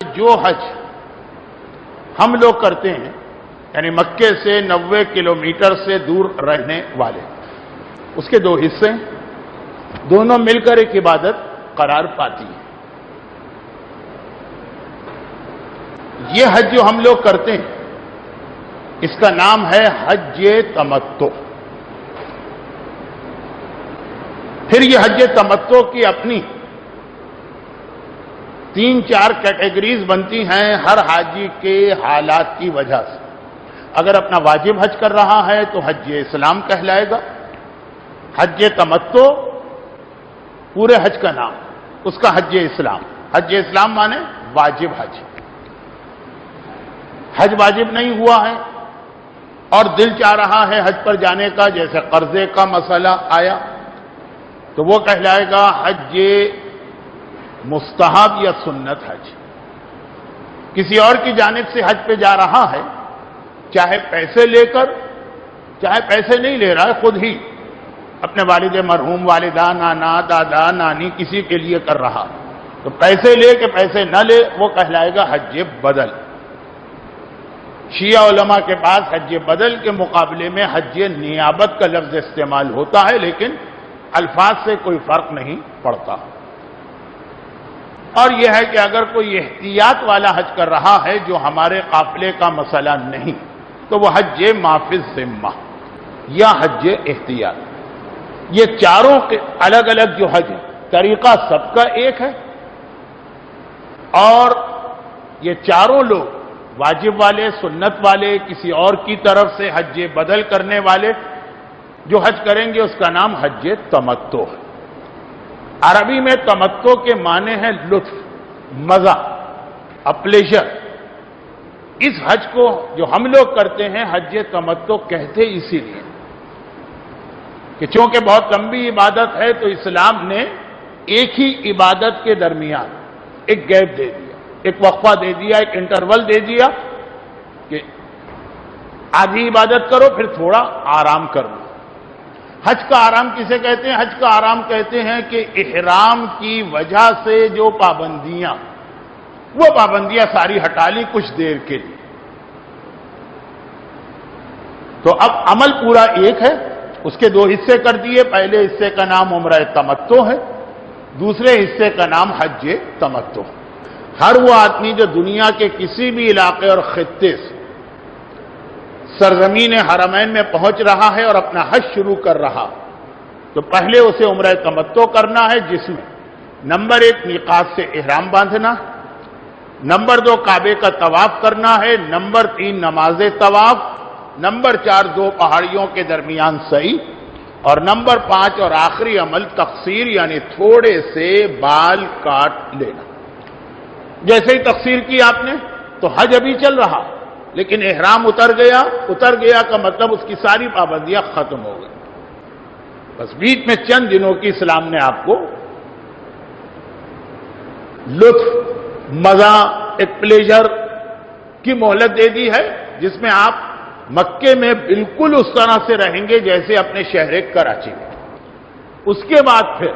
جو حج ہم لوگ کرتے ہیں یعنی مکے سے 90 کلومیٹر سے دور رہنے والے، اس کے دو حصے دونوں مل کر ایک عبادت قرار پاتی ہے۔ یہ حج جو ہم لوگ کرتے ہیں اس کا نام ہے حج تمتع۔ پھر یہ حج تمتع کی اپنی 3-4 کیٹیگریز بنتی ہیں ہر حاجی کے حالات کی وجہ سے۔ اگر اپنا واجب حج کر رہا ہے تو حج اسلام کہلائے گا۔ حج تمتع پورے حج کا نام، اس کا حج اسلام۔ حج اسلام مانے واجب حج۔ حج واجب نہیں ہوا ہے اور دل چاہ رہا ہے حج پر جانے کا، جیسے قرضے کا مسئلہ آیا تو وہ کہلائے گا حج مستحب یا سنت حج۔ کسی اور کی جانب سے حج پہ جا رہا ہے، چاہے پیسے لے کر چاہے پیسے نہیں لے رہا ہے، خود ہی اپنے والد مرحوم، والدہ، نانا، دادا، نانی کسی کے لیے کر رہا، تو پیسے لے کہ پیسے نہ لے وہ کہلائے گا حج بدل۔ شیعہ علماء کے پاس حج بدل کے مقابلے میں حج نیابت کا لفظ استعمال ہوتا ہے، لیکن الفاظ سے کوئی فرق نہیں پڑتا۔ اور یہ ہے کہ اگر کوئی احتیاط والا حج کر رہا ہے جو ہمارے قافلے کا مسئلہ نہیں، تو وہ حج معافی ذمہ یا حج احتیاط۔ یہ چاروں کے الگ الگ جو حج ہے، طریقہ سب کا ایک ہے، اور یہ چاروں لوگ واجب والے، سنت والے، کسی اور کی طرف سے حج بدل کرنے والے جو حج کریں گے اس کا نام حج تمتع ہے۔ عربی میں تمتع کے معنی ہے لطف، مزہ، پلیجر۔ اس حج کو جو ہم لوگ کرتے ہیں حج تمتع کہتے اسی لیے کہ چونکہ بہت لمبی عبادت ہے تو اسلام نے ایک ہی عبادت کے درمیان ایک گیپ دے دیا، ایک وقفہ دے دیا، ایک انٹرول دے دیا کہ آدھی عبادت کرو پھر تھوڑا آرام کر لو۔ حج کا آرام کسے کہتے ہیں؟ حج کا آرام کہتے ہیں کہ احرام کی وجہ سے جو پابندیاں، وہ پابندیاں ساری ہٹا لی کچھ دیر کے لیے۔ تو اب عمل پورا ایک ہے، اس کے دو حصے کر دیے۔ پہلے حصے کا نام عمرہ تمتع ہے، دوسرے حصے کا نام حج تمتع۔ ہر وہ آدمی جو دنیا کے کسی بھی علاقے اور خطے سے سرزمین حرمین میں پہنچ رہا ہے اور اپنا حج شروع کر رہا، تو پہلے اسے عمرہ تمتع کرنا ہے، جس میں نمبر 1 میقات سے احرام باندھنا، نمبر 2 کعبے کا طواف کرنا ہے، نمبر 3 نماز طواف، نمبر 4 2 پہاڑیوں کے درمیان سعی، اور نمبر 5 اور آخری عمل تقصیر یعنی تھوڑے سے بال کاٹ لینا۔ جیسے ہی تقصیر کی آپ نے تو حج ابھی چل رہا، لیکن احرام اتر گیا کا مطلب اس کی ساری پابندیاں ختم ہو گئی۔ بس بیچ میں چند دنوں کی اسلام نے آپ کو لطف، مزہ، ایک پلیجر کی مہلت دے دی ہے، جس میں آپ مکے میں بالکل اس طرح سے رہیں گے جیسے اپنے شہر کراچی میں۔ اس کے بعد پھر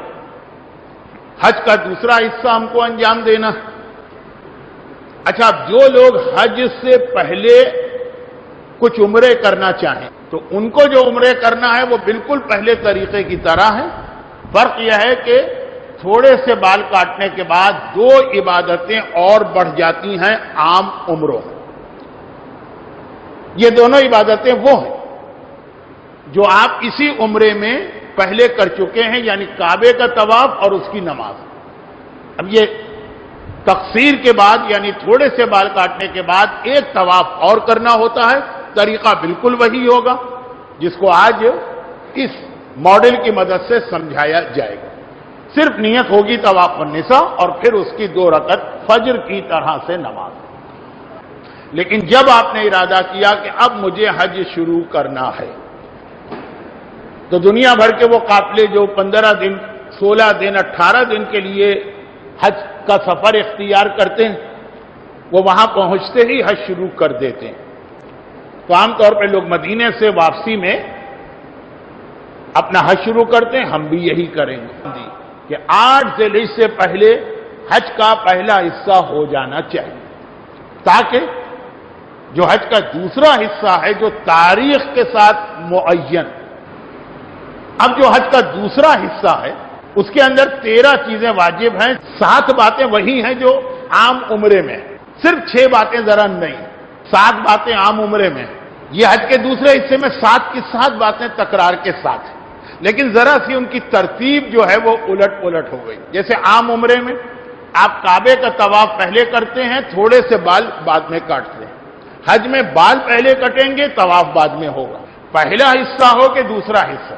حج کا دوسرا حصہ ہم کو انجام دینا۔ اچھا، جو لوگ حج سے پہلے کچھ عمرے کرنا چاہیں تو ان کو جو عمرے کرنا ہے وہ بالکل پہلے طریقے کی طرح ہے۔ فرق یہ ہے کہ تھوڑے سے بال کاٹنے کے بعد 2 عبادتیں اور بڑھ جاتی ہیں عام عمروں۔ یہ دونوں عبادتیں وہ ہیں جو آپ اسی عمرے میں پہلے کر چکے ہیں، یعنی کعبے کا طواف اور اس کی نماز۔ اب یہ تقصیر کے بعد یعنی تھوڑے سے بال کاٹنے کے بعد ایک طواف اور کرنا ہوتا ہے، طریقہ بالکل وہی ہوگا جس کو آج اس ماڈل کی مدد سے سمجھایا جائے گا۔ صرف نیت ہوگی طواف النساء اور پھر اس کی 2 رکعت فجر کی طرح سے نماز۔ لیکن جب آپ نے ارادہ کیا کہ اب مجھے حج شروع کرنا ہے، تو دنیا بھر کے وہ قافلے جو 15 دن، 16 دن، 18 دن کے لیے حج کا سفر اختیار کرتے ہیں، وہ وہاں پہنچتے ہی حج شروع کر دیتے ہیں۔ تو عام طور پہ لوگ مدینے سے واپسی میں اپنا حج شروع کرتے ہیں، ہم بھی یہی کریں گے کہ 8 ذی الحجہ سے پہلے حج کا پہلا حصہ ہو جانا چاہیے، تاکہ جو حج کا دوسرا حصہ ہے جو تاریخ کے ساتھ معین، اب جو حج کا دوسرا حصہ ہے اس کے اندر 13 چیزیں واجب ہیں، 7 باتیں وہی ہیں جو عام عمرے میں ہیں، صرف 6 باتیں ذرا نہیں، 7 باتیں عام عمرے میں ہیں۔ یہ حج کے دوسرے حصے میں 7 کی 7 باتیں تکرار کے ساتھ ہیں، لیکن ذرا سی ان کی ترتیب جو ہے وہ الٹ پلٹ ہو گئی۔ جیسے عام عمرے میں آپ کعبے کا طواف پہلے کرتے ہیں، تھوڑے سے بال بعد میں کاٹتے ہیں۔ حج میں بال پہلے کٹیں گے، طواف بعد میں ہوگا، پہلا حصہ ہو کہ دوسرا حصہ،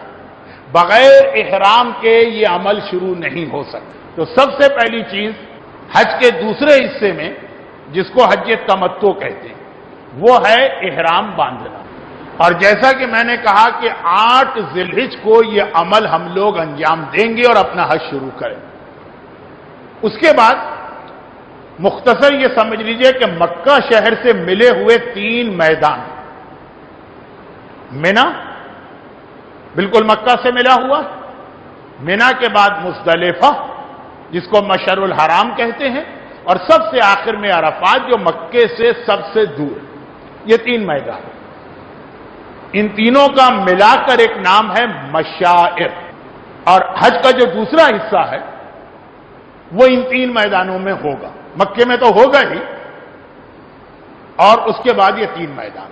بغیر احرام کے یہ عمل شروع نہیں ہو سکتا۔ تو سب سے پہلی چیز حج کے دوسرے حصے میں، جس کو حج تمتع کہتے ہیں، وہ ہے احرام باندھنا۔ اور جیسا کہ میں نے کہا کہ 8 ذی الحجہ کو یہ عمل ہم لوگ انجام دیں گے اور اپنا حج شروع کریں گے۔ اس کے بعد مختصر یہ سمجھ لیجئے کہ مکہ شہر سے ملے ہوئے 3 میدان، منا بالکل مکہ سے ملا ہوا، منا کے بعد مزدلفہ جس کو مشعر الحرام کہتے ہیں، اور سب سے آخر میں عرفات جو مکے سے سب سے دور۔ یہ 3 میدان، ان تینوں کا ملا کر ایک نام ہے مشاعر، اور حج کا جو دوسرا حصہ ہے وہ ان 3 میدانوں میں ہوگا۔ مکے میں تو ہوگا ہی، اور اس کے بعد یہ 3 میدان،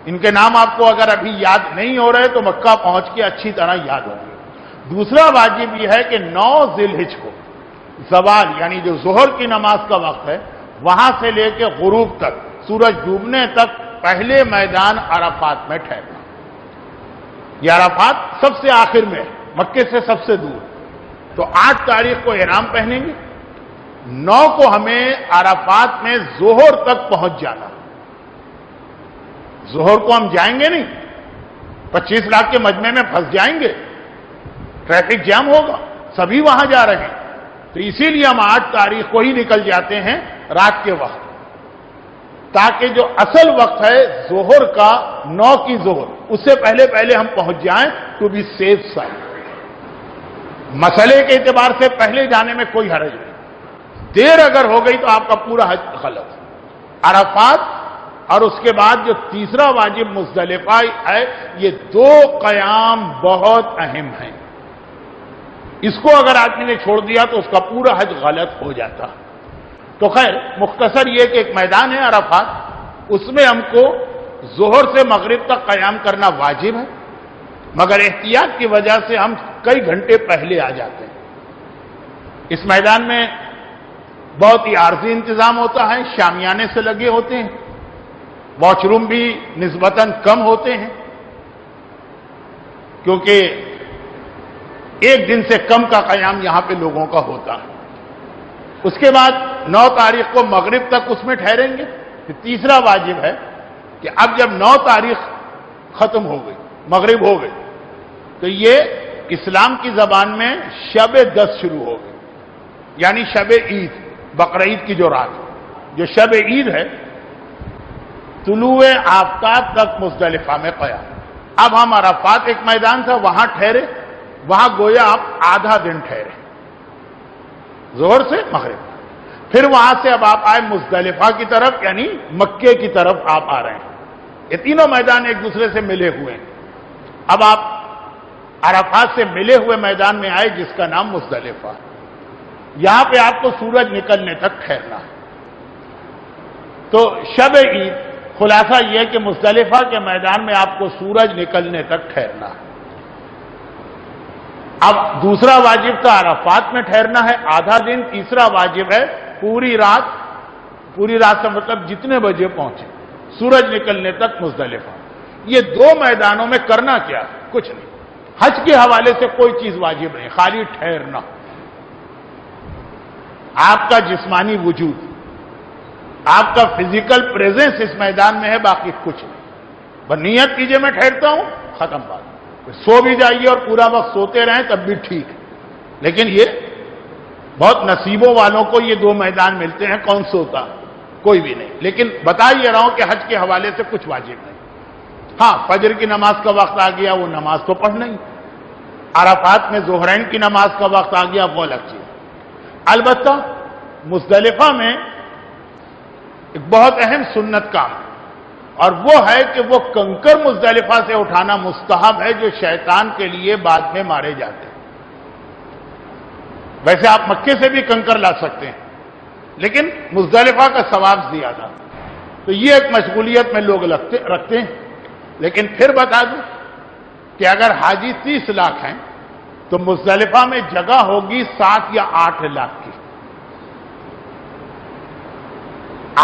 ان کے نام آپ کو اگر ابھی یاد نہیں ہو رہے تو مکہ پہنچ کے اچھی طرح یاد ہوں گے۔ دوسرا واجب یہ ہے کہ 9 ذی الحجہ کو زوال یعنی جو ظہر کی نماز کا وقت ہے وہاں سے لے کے غروب تک، سورج ڈوبنے تک پہلے میدان عرفات میں ٹھہرنا۔ یہ عرفات سب سے آخر میں ہے، مکے سے سب سے دور۔ تو 8 تاریخ کو احرام پہنیں گے، 9 کو ہمیں عرفات میں ظہر تک پہنچ جانا۔ ظہر کو ہم جائیں گے نہیں، 25 لاکھ کے مجمع میں پھنس جائیں گے، ٹریفک جام ہوگا، سبھی وہاں جا رہے ہیں، تو اسی لیے ہم 8 تاریخ کو ہی نکل جاتے ہیں رات کے وقت، تاکہ جو اصل وقت ہے ظہر کا 9 کی ظہر، اس سے پہلے ہم پہنچ جائیں ٹو بی سیف سائڈ۔ مسئلے کے اعتبار سے پہلے جانے میں کوئی حرج نہیں، دیر اگر ہو گئی تو آپ کا پورا حج غلط۔ عرفات اور اس کے بعد جو تیسرا واجب مزدلفہ ہے، یہ 2 قیام بہت اہم ہیں، اس کو اگر آدمی نے چھوڑ دیا تو اس کا پورا حج غلط ہو جاتا۔ تو خیر مختصر یہ کہ ایک میدان ہے عرفات، اس میں ہم کو ظہر سے مغرب تک قیام کرنا واجب ہے، مگر احتیاط کی وجہ سے ہم کئی گھنٹے پہلے آ جاتے ہیں۔ اس میدان میں بہت ہی عارضی انتظام ہوتا ہے، شامیانے سے لگے ہوتے ہیں، واش روم بھی نسبتاً کم ہوتے ہیں، کیونکہ 1 دن سے کم کا قیام یہاں پہ لوگوں کا ہوتا ہے۔ اس کے بعد 9 تاریخ کو مغرب تک اس میں ٹھہریں گے۔ پھر تیسرا واجب ہے کہ اب جب 9 تاریخ ختم ہو گئی، مغرب ہو گئی، تو یہ اسلام کی زبان میں شب 10 شروع ہو گئی، یعنی شب عید، بقرعید کی جو رات، جو شب عید ہے، طلوع آفتاب تک مزدلفہ میں قیام۔ اب ہم عرفات ایک میدان تھا وہاں ٹھہرے، وہاں گویا آپ آدھا دن ٹھہرے، ظہر سے مغرب، پھر وہاں سے اب آپ آئے مزدلفہ کی طرف، یعنی مکے کی طرف آپ آ رہے ہیں۔ یہ تینوں میدان ایک دوسرے سے ملے ہوئے ہیں۔ اب آپ عرفات سے ملے ہوئے میدان میں آئے جس کا نام مزدلفہ ہے، یہاں پہ آپ کو سورج نکلنے تک ٹھہرنا ہے۔ تو شب عید خلاصہ یہ ہے کہ مزدلفہ کے میدان میں آپ کو سورج نکلنے تک ٹھہرنا ہے۔ اب دوسرا واجب تھا عرفات میں ٹھہرنا ہے آدھا دن، تیسرا واجب ہے پوری رات سے مطلب جتنے بجے پہنچے سورج نکلنے تک مزدلفہ۔ یہ 2 میدانوں میں کرنا کیا ہے؟ کچھ نہیں، حج کے حوالے سے کوئی چیز واجب نہیں، خالی ٹھہرنا، آپ کا جسمانی وجود، آپ کا فزیکل پریزنس اس میدان میں ہے، باقی کچھ نہیں۔ بس نیت کیجئے میں ٹھہرتا ہوں، ختم بات۔ سو بھی جائیے اور پورا وقت سوتے رہیں تب بھی ٹھیک ہے، لیکن یہ بہت نصیبوں والوں کو یہ 2 میدان ملتے ہیں، کون سوتا؟ کوئی بھی نہیں۔ لیکن بتا یہ رہا ہوں کہ حج کے حوالے سے کچھ واجب نہیں۔ ہاں فجر کی نماز کا وقت آ گیا، وہ نماز تو پڑھنا ہی، عرفات میں ظہرین کی نماز کا وقت آ گیا، وہ الگ چیز۔ البتہ مزدلفہ میں ایک بہت اہم سنت کام ہے، اور وہ ہے کہ وہ کنکر مزدلفہ سے اٹھانا مستحب ہے جو شیطان کے لیے بعد میں مارے جاتے ہیں۔ ویسے آپ مکے سے بھی کنکر لا سکتے ہیں، لیکن مزدلفہ کا ثواب زیادہ، تو یہ ایک مشغولیت میں لوگ رکھتے ہیں۔ لیکن پھر بتا دوں کہ اگر حاجی 30 لاکھ ہیں تو مزدلفہ میں جگہ ہوگی 7 یا 8 لاکھ کی،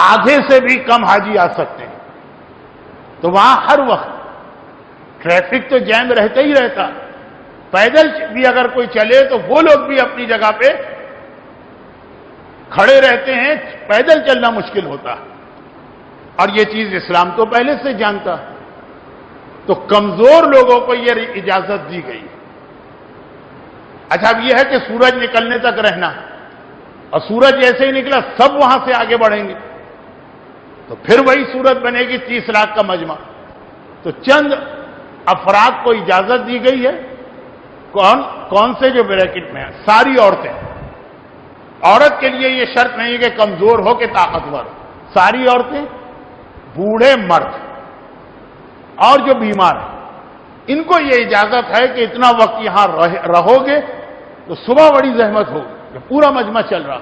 آدھے سے بھی کم حاجی آ سکتے ہیں، تو وہاں ہر وقت ٹریفک تو جیم رہتا ہی رہتا، پیدل بھی اگر کوئی چلے تو وہ لوگ بھی اپنی جگہ پہ کھڑے رہتے ہیں، پیدل چلنا مشکل ہوتا، اور یہ چیز اسلام تو پہلے سے جانتا، تو کمزور لوگوں کو یہ اجازت دی گئی۔ اچھا اب یہ ہے کہ سورج نکلنے تک رہنا، اور سورج جیسے ہی نکلا سب وہاں سے آگے بڑھیں گے، تو پھر وہی صورت بنے گی 30 لاکھ کا مجمع۔ تو چند افراد کو اجازت دی گئی ہے، کون سے جو بریکٹ میں ہیں؟ ساری عورتیں۔ عورت کے لیے یہ شرط نہیں ہے کہ کمزور ہو کہ طاقتور، ساری عورتیں، بوڑھے مرد اور جو بیمار ہیں، ان کو یہ اجازت ہے کہ اتنا وقت یہاں رہو گے تو صبح بڑی زحمت ہوگی کہ پورا مجمع چل رہا،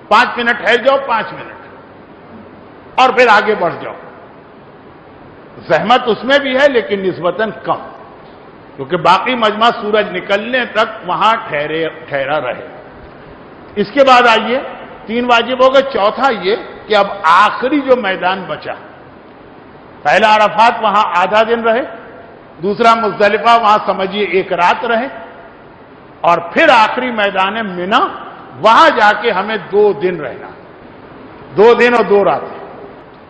5 منٹ ٹھہر جاؤ، 5 منٹ، اور پھر آگے بڑھ جاؤ۔ زحمت اس میں بھی ہے لیکن نسبتاً کم، کیونکہ باقی مجمع سورج نکلنے تک وہاں ٹھہرا رہے۔ اس کے بعد آئیے 3 واجب ہو گئے، چوتھا یہ کہ اب آخری جو میدان بچا، پہلا عرفات وہاں آدھا دن رہے، دوسرا مزدلفہ وہاں سمجھیے 1 رات رہے، اور پھر آخری میدان منا، وہاں جا کے ہمیں 2 دن رہنا، 2 دن اور 2 راتیں۔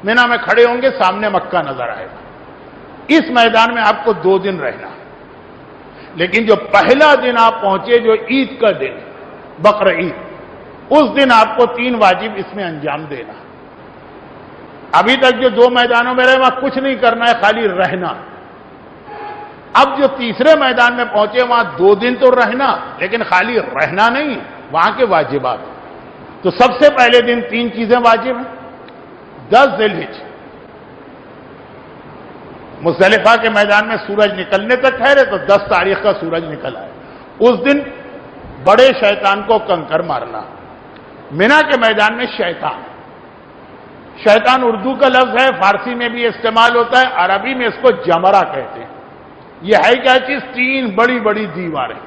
منا میں کھڑے ہوں گے، سامنے مکہ نظر آئے گا، اس میدان میں آپ کو 2 دن رہنا ہے۔ لیکن جو پہلا دن آپ پہنچے جو عید کا دن، بقر عید، اس دن آپ کو 3 واجب اس میں انجام دینا۔ ابھی تک جو 2 میدانوں میں رہے وہاں کچھ نہیں کرنا ہے، خالی رہنا۔ اب جو تیسرے میدان میں پہنچے وہاں 2 دن تو رہنا، لیکن خالی رہنا نہیں، وہاں کے واجبات۔ تو سب سے پہلے دن 3 چیزیں واجب ہیں۔ 10 ذی الحجہ مزدلفہ کے میدان میں سورج نکلنے تک ٹھہرے تو 10 تاریخ کا سورج نکل آئے، اس دن بڑے شیطان کو کنکر مارنا۔ منا کے میدان میں شیطان اردو کا لفظ ہے، فارسی میں بھی استعمال ہوتا ہے، عربی میں اس کو جمرہ کہتے ہیں۔ یہ ہے کیا چیز؟ 3 بڑی بڑی دیواریں،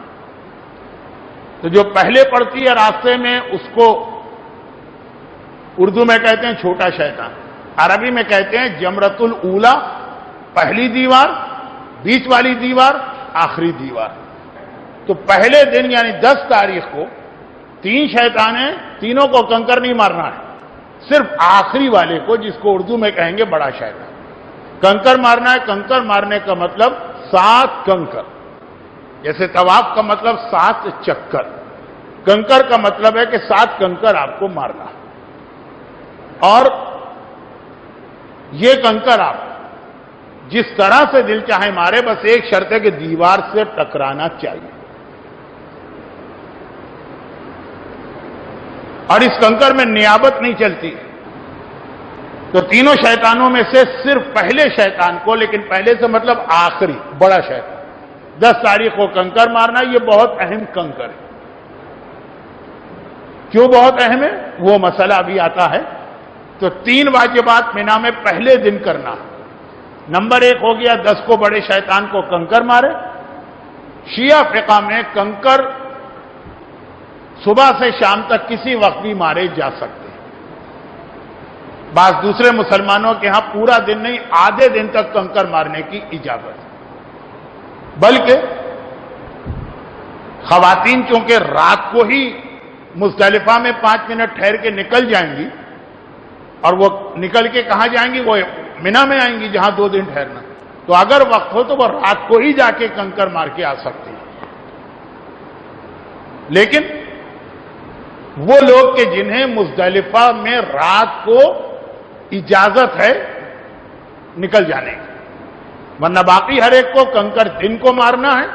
تو جو پہلے پڑتی ہے راستے میں اس کو اردو میں کہتے ہیں چھوٹا شیطان، عربی میں کہتے ہیں جمرۃ الاولی، پہلی دیوار، بیچ والی دیوار، آخری دیوار۔ تو پہلے دن یعنی 10 تاریخ کو 3 شیطان ہیں، تینوں کو کنکر نہیں مارنا ہے، صرف آخری والے کو، جس کو اردو میں کہیں گے بڑا شیطان، کنکر مارنا ہے۔ کنکر مارنے کا مطلب 7 کنکر، جیسے طواف کا مطلب 7 چکر، کنکر کا مطلب ہے کہ 7 کنکر آپ کو مارنا ہے۔ اور یہ کنکر آپ جس طرح سے دل چاہے مارے، بس ایک شرط ہے کہ دیوار سے ٹکرانا چاہیے۔ اور اس کنکر میں نیابت نہیں چلتی، تو تینوں شیطانوں میں سے صرف پہلے شیطان کو، لیکن پہلے سے مطلب آخری بڑا شیطان، 10 تاریخ کو کنکر مارنا، یہ بہت اہم کنکر ہے۔ کیوں بہت اہم ہے وہ مسئلہ ابھی آتا ہے۔ تو 3 واجبات منا میں پہلے دن کرنا۔ نمبر 1 ہو گیا 10 کو بڑے شیطان کو کنکر مارے۔ شیعہ فقہ میں کنکر صبح سے شام تک کسی وقت بھی مارے جا سکتے ہیں۔ بعض دوسرے مسلمانوں کے ہاں پورا دن نہیں، آدھے دن تک کنکر مارنے کی اجازت ہے۔ بلکہ خواتین چونکہ رات کو ہی مزدلفہ میں 5 منٹ ٹھہر کے نکل جائیں گی، اور وہ نکل کے کہاں جائیں گی؟ وہ منا میں آئیں گی جہاں 2 دن ٹھہرنا، تو اگر وقت ہو تو وہ رات کو ہی جا کے کنکر مار کے آ سکتی ہیں۔ لیکن وہ لوگ کہ جنہیں مزدلفہ میں رات کو اجازت ہے نکل جانے کی، ورنہ باقی ہر ایک کو کنکر دن کو مارنا ہے،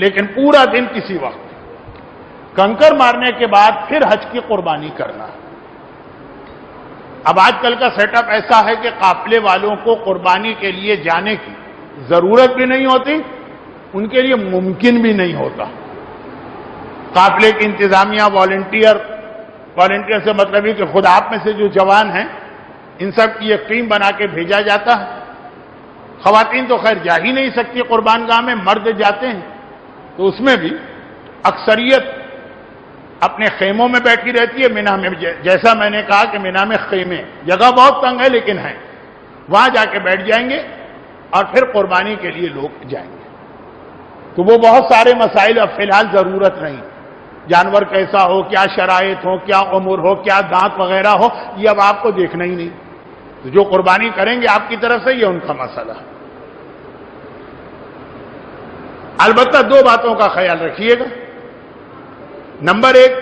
لیکن پورا دن کسی وقت۔ کنکر مارنے کے بعد پھر حج کی قربانی کرنا. اب آج کل کا سیٹ اپ ایسا ہے کہ قافلے والوں کو قربانی کے لیے جانے کی ضرورت بھی نہیں ہوتی، ان کے لیے ممکن بھی نہیں ہوتا. قافلے کی انتظامیہ والنٹیئر سے مطلب ہے کہ خود آپ میں سے جو جوان ہیں ان سب کی ایک ٹیم بنا کے بھیجا جاتا ہے. خواتین تو خیر جا ہی نہیں سکتی قربان گاہ میں، مرد جاتے ہیں، تو اس میں بھی اکثریت اپنے خیموں میں بیٹھی رہتی ہے. مینا میں جیسا میں نے کہا کہ مینا میں خیمے، جگہ بہت تنگ ہے لیکن ہے، وہاں جا کے بیٹھ جائیں گے اور پھر قربانی کے لیے لوگ جائیں گے. تو وہ بہت سارے مسائل اب فی الحال ضرورت نہیں، جانور کیسا ہو، کیا شرائط ہو، کیا عمر ہو، کیا دانت وغیرہ ہو، یہ اب آپ کو دیکھنا ہی نہیں. تو جو قربانی کریں گے آپ کی طرف سے یہ ان کا مسئلہ. البتہ دو باتوں کا خیال رکھیے گا. نمبر ایک،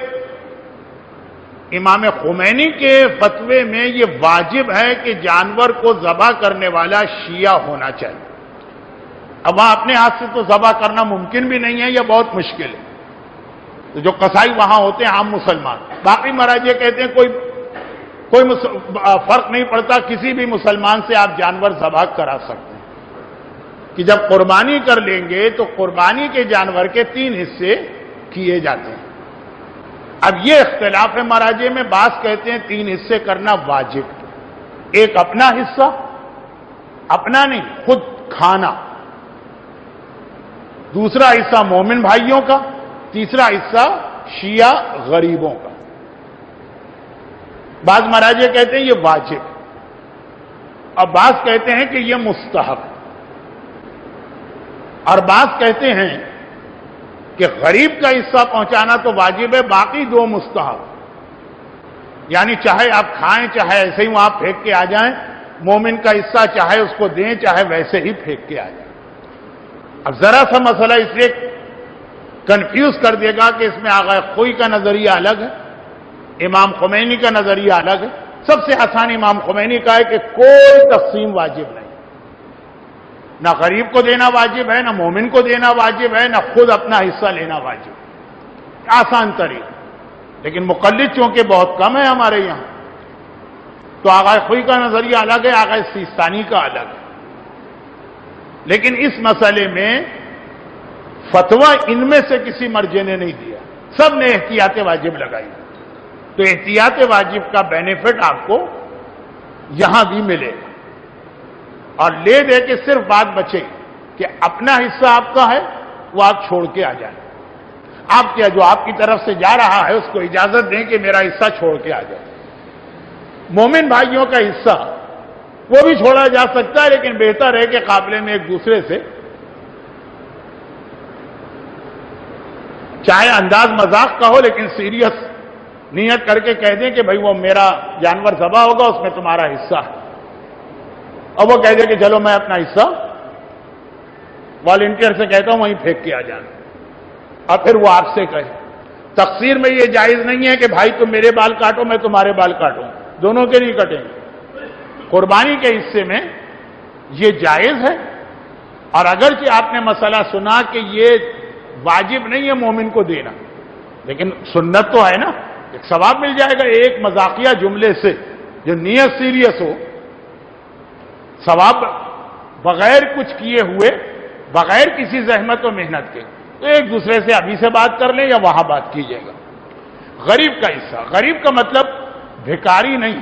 امام خمینی کے فتوے میں یہ واجب ہے کہ جانور کو ذبح کرنے والا شیعہ ہونا چاہیے. اب وہاں اپنے ہاتھ سے تو ذبح کرنا ممکن بھی نہیں ہے، یہ بہت مشکل ہے. تو جو قصائی وہاں ہوتے ہیں عام مسلمان، باقی مراجع کہتے ہیں کوئی فرق نہیں پڑتا، کسی بھی مسلمان سے آپ جانور ذبح کرا سکتے ہیں. کہ جب قربانی کر لیں گے تو قربانی کے جانور کے 3 حصے کیے جاتے ہیں. اب یہ اختلاف ہے مراجع میں، بعض کہتے ہیں 3 حصے کرنا واجب، ایک اپنا حصہ، اپنا نہیں خود کھانا، دوسرا حصہ مومن بھائیوں کا، تیسرا حصہ شیعہ غریبوں کا. بعض مراجع کہتے ہیں یہ واجب، اور بعض کہتے ہیں کہ یہ مستحب، اور بعض کہتے ہیں کہ غریب کا حصہ پہنچانا تو واجب ہے، باقی 2 مستحب. یعنی چاہے آپ کھائیں چاہے ایسے ہی وہاں پھینک کے آ جائیں، مومن کا حصہ چاہے اس کو دیں چاہے ویسے ہی پھینک کے آ جائیں. اب ذرا سا مسئلہ اس لیے کنفیوز کر دے گا کہ اس میں آغا خوئی کا نظریہ الگ ہے، امام خمینی کا نظریہ الگ ہے. سب سے آسان امام خمینی کا ہے کہ کوئی تقسیم واجب نہیں، نہ غریب کو دینا واجب ہے، نہ مومن کو دینا واجب ہے، نہ خود اپنا حصہ لینا واجب ہے. آسان طریقہ. لیکن مقلد چونکہ بہت کم ہے ہمارے یہاں، تو آغا خوئی کا نظریہ الگ ہے، آغا سیستانی کا الگ ہے. لیکن اس مسئلے میں فتویٰ ان میں سے کسی مرجع نے نہیں دیا، سب نے احتیاط واجب لگائی. تو احتیاط واجب کا بینیفٹ آپ کو یہاں بھی ملے گا. اور لے دے کے صرف بات بچے کہ اپنا حصہ آپ کا ہے وہ آپ چھوڑ کے آ جائیں. آپ کیا جو آپ کی طرف سے جا رہا ہے اس کو اجازت دیں کہ میرا حصہ چھوڑ کے آ جائے. مومن بھائیوں کا حصہ وہ بھی چھوڑا جا سکتا ہے، لیکن بہتر ہے کہ قافلے میں ایک دوسرے سے چاہے انداز مذاق کا ہو لیکن سیریس نیت کر کے کہہ دیں کہ بھائی وہ میرا جانور ذبح ہوگا اس میں تمہارا حصہ ہے، اور وہ کہہ دے کہ چلو میں اپنا حصہ والنٹیئر سے کہتا ہوں وہیں پھینک کے آ جانا. اور پھر وہ آپ سے کہے. تقسیر میں یہ جائز نہیں ہے کہ بھائی تم میرے بال کاٹو میں تمہارے بال کاٹوں، دونوں کے نہیں کٹیں گے. قربانی کے حصے میں یہ جائز ہے. اور اگرچہ آپ نے مسئلہ سنا کہ یہ واجب نہیں ہے مومن کو دینا، لیکن سنت تو ہے نا، ایک ثواب مل جائے گا ایک مذاقیہ جملے سے جو نیت سیریس ہو. ثواب بغیر کچھ کیے ہوئے، بغیر کسی زحمت و محنت کے، تو ایک دوسرے سے ابھی سے بات کر لیں یا وہاں بات کیجیے گا. غریب کا حصہ، غریب کا مطلب بھکاری نہیں،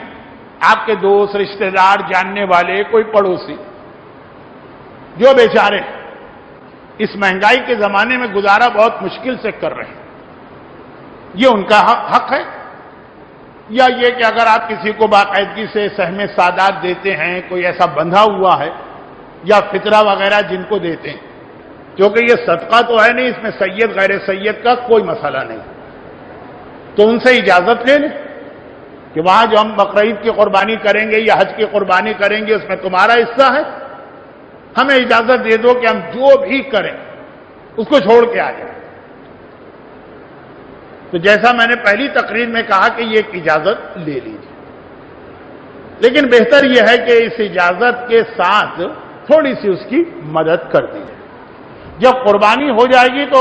آپ کے دوست رشتہ دار جاننے والے کوئی پڑوسی جو بیچارے اس مہنگائی کے زمانے میں گزارا بہت مشکل سے کر رہے ہیں، یہ ان کا حق ہے. یا یہ کہ اگر آپ کسی کو باقاعدگی سے سہم سادات دیتے ہیں، کوئی ایسا بندھا ہوا ہے یا فطرہ وغیرہ جن کو دیتے ہیں، کیونکہ یہ صدقہ تو ہے نہیں، اس میں سید غیر سید کا کوئی مسئلہ نہیں، تو ان سے اجازت لے لیں کہ وہاں جو ہم بقرعید کی قربانی کریں گے یا حج کی قربانی کریں گے اس میں تمہارا حصہ ہے، ہمیں اجازت دے دو کہ ہم جو بھی کریں اس کو چھوڑ کے آ جائیں. تو جیسا میں نے پہلی تقریر میں کہا کہ یہ ایک اجازت لے لیجیے، لیکن بہتر یہ ہے کہ اس اجازت کے ساتھ تھوڑی سی اس کی مدد کر دیجیے. جب قربانی ہو جائے گی تو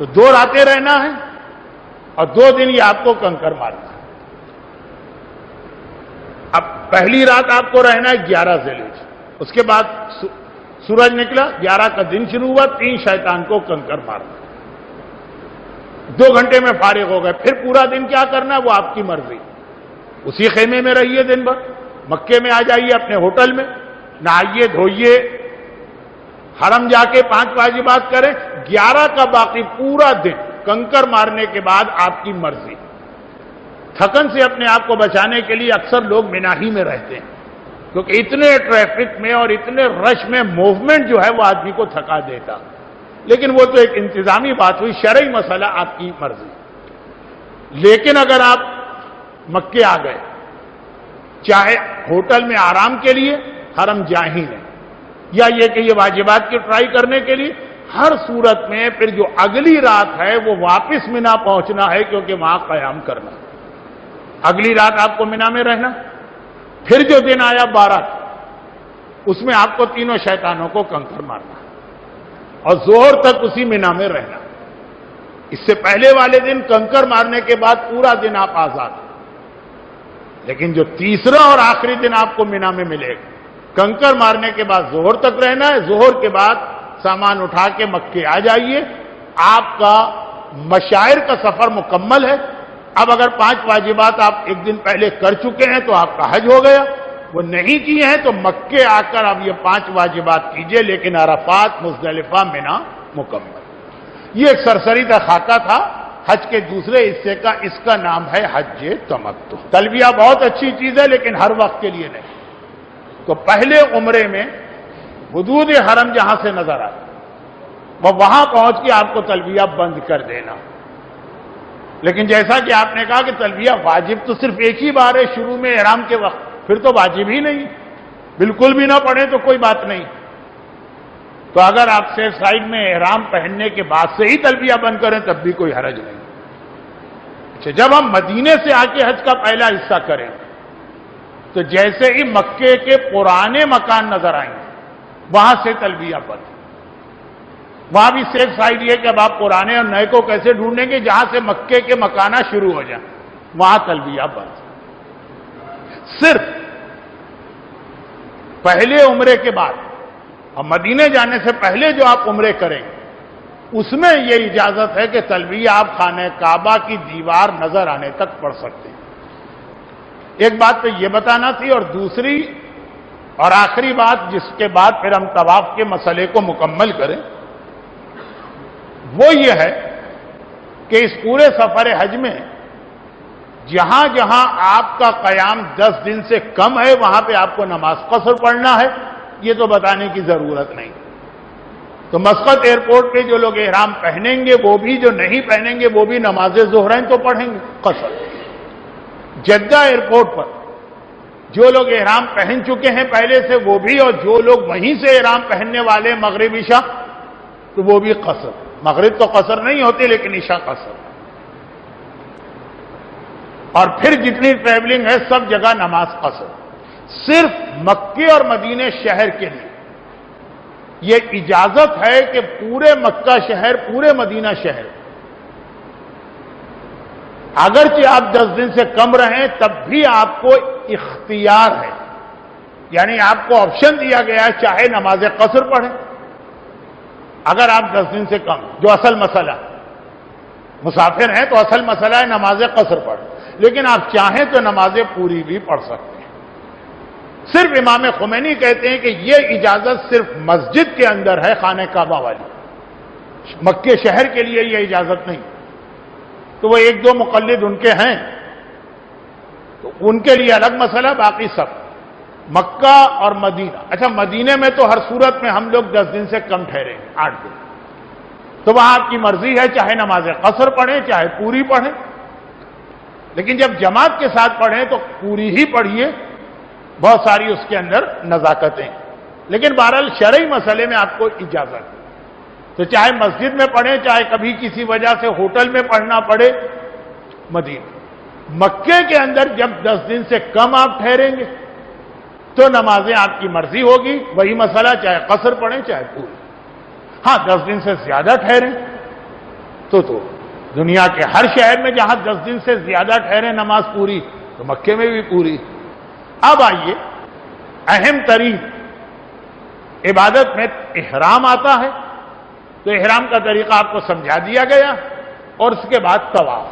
تو 2 راتیں رہنا ہے اور 2 دن یہ آپ کو کنکر مارنا ہے۔ اب پہلی رات آپ کو رہنا ہے 11 ذی الحجہ، اس کے بعد سورج نکلا، 11 کا دن شروع ہوا، 3 شیطان کو کنکر مارنا، 2 گھنٹے میں فارغ ہو گئے۔ پھر پورا دن کیا کرنا ہے وہ آپ کی مرضی، اسی خیمے میں رہیے دن بھر، مکے میں آ جائیے اپنے ہوٹل میں، نہائیے دھوئیے، حرم جا کے 5 واجبات کریں، 11 کا باقی پورا دن کنکر مارنے کے بعد آپ کی مرضی۔ تھکن سے اپنے آپ کو بچانے کے لیے اکثر لوگ مینا ہی میں رہتے ہیں، کیونکہ اتنے ٹریفک میں اور اتنے رش میں موومنٹ جو ہے وہ آدمی کو تھکا دیتا، لیکن وہ تو ایک انتظامی بات ہوئی، شرعی مسئلہ آپ کی مرضی۔ لیکن اگر آپ مکے آ گئے، چاہے ہوٹل میں آرام کے لیے حرم جا ہی نہیں، یا یہ کہ یہ واجبات کی ٹرائی کرنے کے لیے، ہر صورت میں پھر جو اگلی رات ہے وہ واپس مینا پہنچنا ہے، کیونکہ وہاں قیام کرنا، اگلی رات آپ کو مینا میں رہنا۔ پھر جو دن آیا 12، اس میں آپ کو 3 شیطانوں کو کنکر مارنا اور ظہر تک اسی مینا میں رہنا۔ اس سے پہلے والے دن کنکر مارنے کے بعد پورا دن آپ آزاد ہیں، لیکن جو تیسرا اور آخری دن آپ کو مینا میں ملے گا، کنکر مارنے کے بعد ظہر تک رہنا ہے، ظہر کے بعد سامان اٹھا کے مکے آ جائیے، آپ کا مشاعر کا سفر مکمل ہے۔ اب اگر 5 واجبات آپ ایک دن پہلے کر چکے ہیں تو آپ کا حج ہو گیا، وہ نہیں کیے ہیں تو مکے آ کر اب یہ 5 واجبات کیجئے، لیکن عرفات، مزدلفہ، مینا مکمل۔ یہ ایک سرسری کا خاکہ تھا حج کے دوسرے حصے کا، اس کا نام ہے حج تمتع۔ تلبیہ بہت اچھی چیز ہے لیکن ہر وقت کے لیے نہیں۔ تو پہلے عمرے میں حدود حرم جہاں سے نظر آئے وہ وہاں پہنچ کے آپ کو تلبیہ بند کر دینا، لیکن جیسا کہ آپ نے کہا کہ تلبیہ واجب تو صرف ایک ہی بار ہے شروع میں احرام کے وقت، پھر تو واجب ہی نہیں، بالکل بھی نہ پڑھیں تو کوئی بات نہیں۔ تو اگر آپ سیف سائڈ میں احرام پہننے کے بعد سے ہی تلبیہ بند کریں تب بھی کوئی حرج نہیں۔ اچھا، جب ہم مدینے سے آ کے حج کا پہلا حصہ کریں تو جیسے ہی مکے کے پرانے مکان نظر آئیں گے وہاں سے تلبیہ بند۔ وہاں بھی سیف سائڈ یہ کہ اب آپ پرانے اور نئے کو کیسے ڈھونڈیں گے، جہاں سے مکے کے مکانات شروع ہو جائیں وہاں تلبیہ بند۔ صرف پہلے عمرے کے بعد اور مدینے جانے سے پہلے جو آپ عمرے کریں اس میں یہ اجازت ہے کہ تلبیہ آپ خانہ کعبہ کی دیوار نظر آنے تک پڑھ سکتے ہیں۔ ایک بات تو یہ بتانا تھی، اور دوسری اور آخری بات جس کے بعد پھر ہم طواف کے مسئلے کو مکمل کریں، وہ یہ ہے کہ اس پورے سفر حج میں جہاں جہاں آپ کا قیام 10 دن سے کم ہے وہاں پہ آپ کو نماز قصر پڑھنا ہے، یہ تو بتانے کی ضرورت نہیں۔ تو مسقط ایئرپورٹ پہ جو لوگ احرام پہنیں گے وہ بھی، جو نہیں پہنیں گے وہ بھی نماز ظہرین تو پڑھیں گے قصر۔ جدہ ایئرپورٹ پر جو لوگ احرام پہن چکے ہیں پہلے سے وہ بھی، اور جو لوگ وہیں سے احرام پہننے والے مغرب عشاء تو وہ بھی قصر۔ مغرب تو قصر نہیں ہوتی لیکن عشاء قصر۔ اور پھر جتنی ٹریولنگ ہے سب جگہ نماز قصر۔ صرف مکے اور مدینے شہر کے لیے یہ اجازت ہے کہ پورے مکہ شہر، پورے مدینہ شہر، اگرچہ آپ 10 دن سے کم رہیں تب بھی آپ کو اختیار ہے، یعنی آپ کو آپشن دیا گیا ہے چاہے نماز قصر پڑھیں اگر آپ 10 دن سے کم، جو اصل مسئلہ مسافر ہیں تو اصل مسئلہ ہے نماز قصر پڑھیں، لیکن آپ چاہیں تو نمازیں پوری بھی پڑھ سکتے ہیں۔ صرف امام خمینی کہتے ہیں کہ یہ اجازت صرف مسجد کے اندر ہے، خانہ کعبہ والی، مکے شہر کے لیے یہ اجازت نہیں۔ تو وہ 1-2 مقلد ان کے ہیں تو ان کے لیے الگ مسئلہ، باقی سب مکہ اور مدینہ۔ اچھا، مدینے میں تو ہر صورت میں ہم لوگ 10 دن سے کم ٹھہریں گے، 8 دن، تو وہاں آپ کی مرضی ہے، چاہے نماز قصر پڑھیں چاہے پوری پڑھیں، لیکن جب جماعت کے ساتھ پڑھیں تو پوری ہی پڑھیے، بہت ساری اس کے اندر نزاکتیں، لیکن بہرحال شرعی مسئلے میں آپ کو اجازت ہے، تو چاہے مسجد میں پڑھیں چاہے کبھی کسی وجہ سے ہوٹل میں پڑھنا پڑے مدینہ۔ مکے کے اندر جب 10 دن سے کم آپ ٹھہریں گے تو نمازیں آپ کی مرضی ہوگی، وہی مسئلہ چاہے قصر پڑھیں چاہے پوری۔ ہاں 10 دن سے زیادہ ٹھہریں تو دنیا کے ہر شہر میں جہاں 10 دن سے زیادہ ٹھہرے نماز پوری، تو مکے میں بھی پوری۔ اب آئیے، اہم ترین عبادت میں احرام آتا ہے، تو احرام کا طریقہ آپ کو سمجھا دیا گیا، اور اس کے بعد طواف۔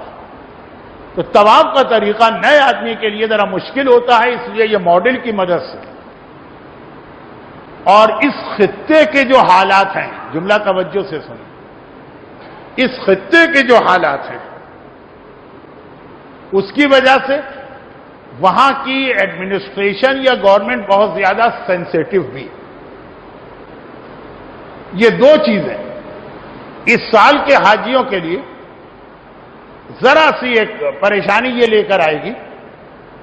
تو طواف کا طریقہ نئے آدمی کے لیے ذرا مشکل ہوتا ہے، اس لیے یہ ماڈل کی مدد سے اور اس خطے کے جو حالات ہیں، جملہ توجہ سے سنیں، اس خطے کے جو حالات ہیں اس کی وجہ سے وہاں کی ایڈمنسٹریشن یا گورنمنٹ بہت زیادہ سینسیٹیو بھی۔ یہ دو چیزیں اس سال کے حاجیوں کے لیے ذرا سی ایک پریشانی یہ لے کر آئے گی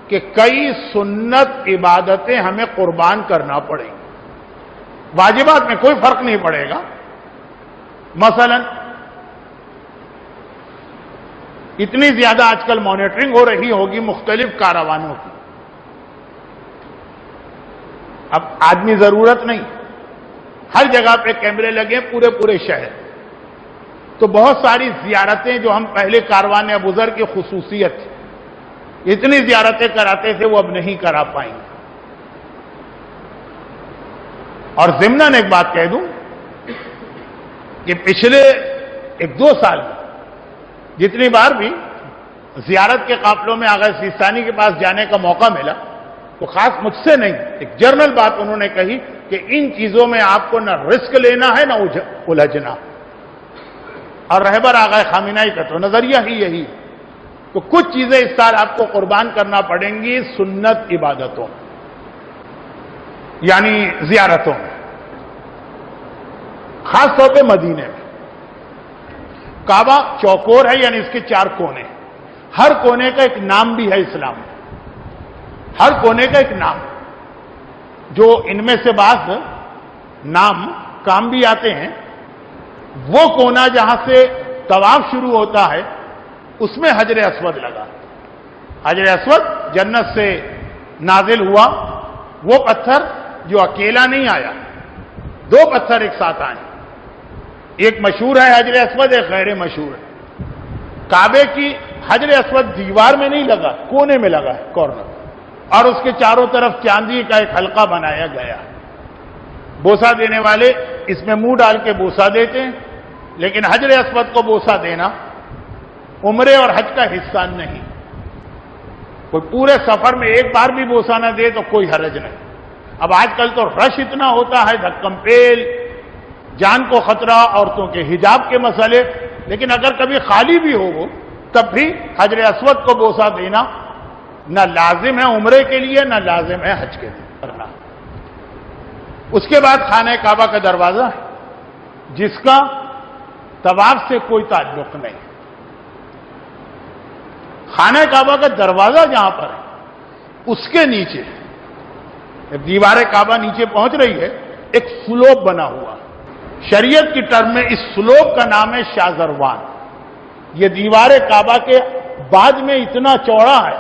کہ کئی سنت عبادتیں ہمیں قربان کرنا پڑیں گی۔ واجبات میں کوئی فرق نہیں پڑے گا، مثلا اتنی زیادہ آج کل مانیٹرنگ ہو رہی ہوگی مختلف کاروانوں کی، اب آدمی ضرورت نہیں، ہر جگہ پہ کیمرے لگے پورے شہر، تو بہت ساری زیارتیں جو ہم پہلے کاروان ابوذر کی خصوصیت تھی، اتنی زیارتیں کراتے تھے وہ اب نہیں کرا پائیں گے۔ اور ضمناً ایک بات کہہ دوں کہ پچھلے 1-2 سال میں جتنی بار بھی زیارت کے قافلوں میں آغا سیستانی کے پاس جانے کا موقع ملا، تو خاص مجھ سے نہیں، ایک جرنل بات انہوں نے کہی کہ ان چیزوں میں آپ کو نہ رسک لینا ہے نہ الجھنا، اور رہبر آغا خامنہئی کا تو نظریہ ہی یہی۔ تو کچھ چیزیں اس سال آپ کو قربان کرنا پڑیں گی سنت عبادتوں یعنی زیارتوں میں، خاص طور پہ مدینے میں۔ کعبہ چوکور ہے، یعنی اس کے 4 کونے، ہر کونے کا ایک نام بھی ہے اسلام میں، ہر کونے کا ایک نام، جو ان میں سے بعض نام کام بھی آتے ہیں۔ وہ کونا جہاں سے طواف شروع ہوتا ہے اس میں حجر اسود لگا، حجر اسود جنت سے نازل ہوا، وہ پتھر جو اکیلا نہیں آیا، 2 پتھر ایک ساتھ آئے، ایک مشہور ہے حجر اسود، ایک غیر مشہور ہے۔ کعبے کی حجر اسود دیوار میں نہیں لگا، کونے میں لگا ہے، کارنر، اور اس کے چاروں طرف چاندی کا ایک حلقہ بنایا گیا۔ بوسہ دینے والے اس میں منہ ڈال کے بوسہ دیتے ہیں، لیکن حجر اسود کو بوسہ دینا عمرے اور حج کا حصہ نہیں۔ کوئی پورے سفر میں ایک بار بھی بوسہ نہ دے تو کوئی حرج نہیں۔ اب آج کل تو رش اتنا ہوتا ہے، دھکم پیل، جان کو خطرہ، عورتوں کے حجاب کے مسئلے، لیکن اگر کبھی خالی بھی ہو وہ، تب بھی حجر اسود کو بوسہ دینا نہ لازم ہے عمرے کے لیے نہ لازم ہے حج کے لیے کرنا۔ اس کے بعد خانہ کعبہ کا دروازہ ہے جس کا طواف سے کوئی تعلق نہیں۔ خانہ کعبہ کا دروازہ جہاں پر ہے اس کے نیچے دیوار کعبہ نیچے پہنچ رہی ہے، ایک سلوپ بنا ہوا، شریعت کی ٹرم میں اس سلوپ کا نام ہے شاذروان۔ یہ دیوار کعبہ کے بعد میں اتنا چوڑا ہے،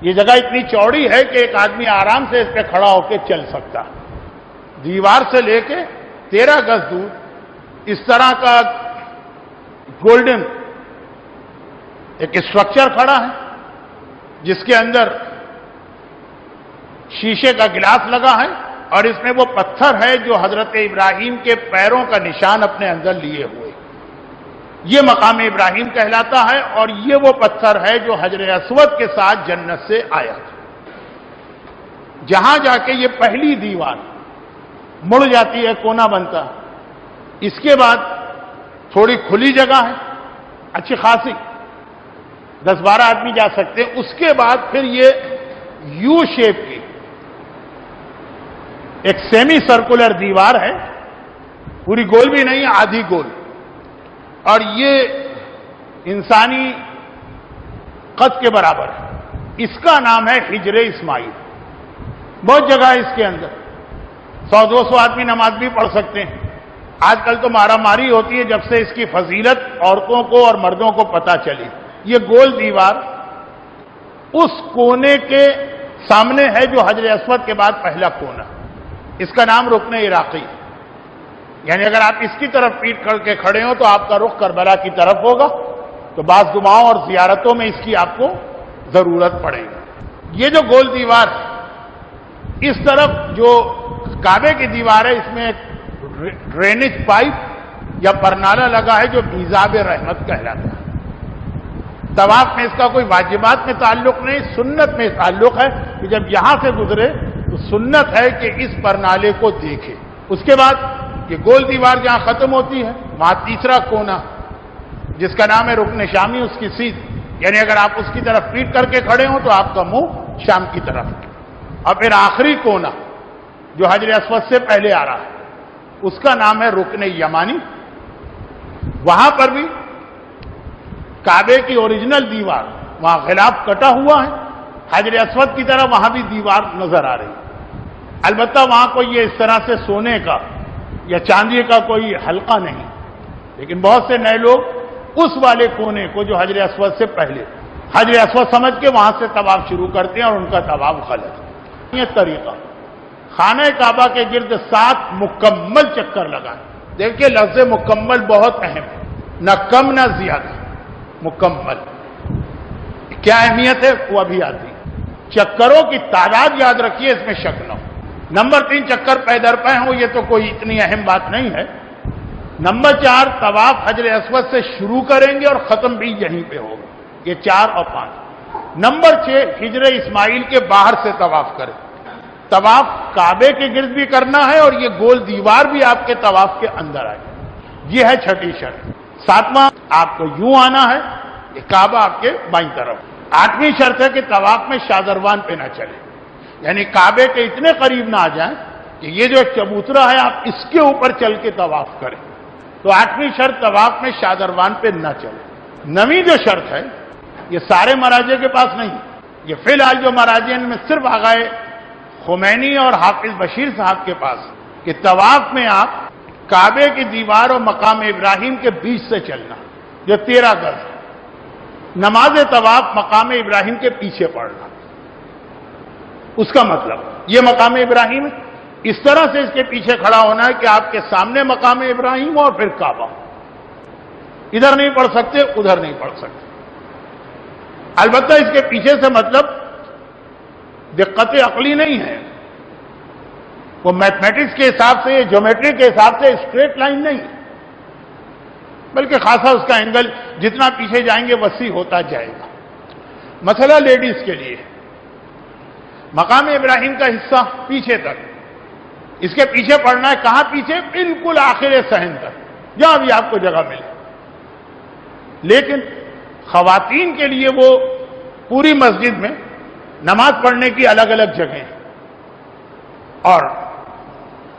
یہ جگہ اتنی چوڑی ہے کہ ایک آدمی آرام سے اس پہ کھڑا ہو کے چل سکتا ہے۔ دیوار سے لے کے 13 گز دور اس طرح کا گولڈن ایک اسٹرکچر کھڑا ہے جس کے اندر شیشے کا گلاس لگا ہے، اور اس میں وہ پتھر ہے جو حضرت ابراہیم کے پیروں کا نشان اپنے اندر لیے ہوئے، یہ مقام ابراہیم کہلاتا ہے، اور یہ وہ پتھر ہے جو حجر اسود کے ساتھ جنت سے آیا تھا۔ جہاں جا کے یہ پہلی دیوار مڑ جاتی ہے، کونا بنتا، اس کے بعد تھوڑی کھلی جگہ ہے اچھی خاصی، 10-12 آدمی جا سکتے ہیں۔ اس کے بعد پھر یہ یو شیپ کی ایک سیمی سرکولر دیوار ہے، پوری گول بھی نہیں، آدھی گول، اور یہ انسانی قد کے برابر ہے۔ اس کا نام ہے حجر اسماعیل۔ بہت جگہ ہے اس کے اندر، 100-200 آدمی نماز بھی پڑھ سکتے ہیں۔ آج کل تو مارا ماری ہوتی ہے جب سے اس کی فضیلت عورتوں کو اور مردوں کو پتہ چلی۔ یہ گول دیوار اس کونے کے سامنے ہے جو حجر اسود کے بعد پہلا کونا، اس کا نام رکن عراقی۔ یعنی اگر آپ اس کی طرف پیٹ کر کے کھڑے ہو تو آپ کا رخ کربلا کی طرف ہوگا، تو بعض دعاؤں اور زیارتوں میں اس کی آپ کو ضرورت پڑے گی۔ یہ جو گول دیوار ہے، اس طرف جو کعبے کی دیوار ہے، اس میں ایک ڈرینیج پائپ یا پرنالہ لگا ہے جو میزاب رحمت کہلاتا ہے۔ طواف میں اس کا کوئی واجبات میں تعلق نہیں، سنت میں تعلق ہے کہ جب یہاں سے گزرے تو سنت ہے کہ اس پرنالے کو دیکھے۔ اس کے بعد یہ گول دیوار جہاں ختم ہوتی ہے وہاں تیسرا کونا جس کا نام ہے رکن شامی، اس کی سیدھ، یعنی اگر آپ اس کی طرف پیٹ کر کے کھڑے ہوں تو آپ کا منہ شام کی طرف ہے۔ اور پھر آخری کونا جو حجر اسود سے پہلے آ رہا ہے اس کا نام ہے رکن یمانی۔ وہاں پر بھی کعبے کی اوریجنل دیوار، وہاں غلاف کٹا ہوا ہے، حجر اسود کی طرح وہاں بھی دیوار نظر آ رہی ہے۔ البتہ وہاں کوئی یہ اس طرح سے سونے کا یا چاندی کا کوئی حلقہ نہیں، لیکن بہت سے نئے لوگ اس والے کونے کو جو حجر اسود سے پہلے، حجر اسود سمجھ کے وہاں سے طواف شروع کرتے ہیں اور ان کا طواف غلط ہے۔ یہ طریقہ خانہ کعبہ کے گرد 7 مکمل چکر لگائیں۔ دیکھیے لفظ مکمل بہت اہم ہے، نہ کم نہ زیادہ، مکمل۔ کیا اہمیت ہے وہ ابھی آتی ہے۔ چکروں کی تعداد یاد رکھیے، اس میں شک نہ ہو۔ نمبر 3 چکر پے در پے ہوں، یہ تو کوئی اتنی اہم بات نہیں ہے۔ نمبر 4 طواف حجر اسود سے شروع کریں گے اور ختم بھی یہیں پہ ہوگا، یہ 4 اور 5۔ نمبر 6 ہجر اسماعیل کے باہر سے طواف کریں۔ طواف کعبے کے گرد بھی کرنا ہے اور یہ گول دیوار بھی آپ کے طواف کے اندر آئے، یہ ہے چھٹی شرط۔ 7واں آپ کو یوں آنا ہے، یہ کعبہ آپ کے بائیں طرف۔ 8ویں شرط ہے کہ طواف میں شادروان پہ نہ چلے، یعنی کعبے کے اتنے قریب نہ آ جائیں کہ یہ جو ایک چبوترا ہے آپ اس کے اوپر چل کے طواف کریں۔ تو 8ویں شرط طواف میں شادروان پہ نہ چلے۔ 9ویں جو شرط ہے یہ سارے مراجع کے پاس نہیں، یہ فی الحال جو مراجع ان میں صرف آغائے خمینی اور حافظ بشیر صاحب کے پاس، کہ طواف میں آپ کعبے کی دیوار اور مقام ابراہیم کے بیچ سے چلنا، جو 13 گز ہے۔ نماز طواف مقام ابراہیم کے پیچھے پڑھنا، اس کا مطلب یہ مقام ابراہیم ہے، اس طرح سے اس کے پیچھے کھڑا ہونا ہے کہ آپ کے سامنے مقام ابراہیم اور پھر کعبہ، ادھر نہیں پڑھ سکتے ادھر نہیں پڑھ سکتے۔ البتہ اس کے پیچھے سے مطلب دقت عقلی نہیں ہے، وہ میتھمیٹکس کے حساب سے، جیومیٹری کے حساب سے اسٹریٹ لائن نہیں، بلکہ خاصا اس کا اینگل جتنا پیچھے جائیں گے وسیع ہوتا جائے گا۔ مسئلہ لیڈیز کے لیے مقام ابراہیم کا حصہ پیچھے تک، اس کے پیچھے پڑھنا ہے، کہاں پیچھے؟ بالکل آخر صحن تک، جہاں بھی آپ کو جگہ ملے۔ لیکن خواتین کے لیے وہ پوری مسجد میں نماز پڑھنے کی الگ الگ جگہیں ہیں، اور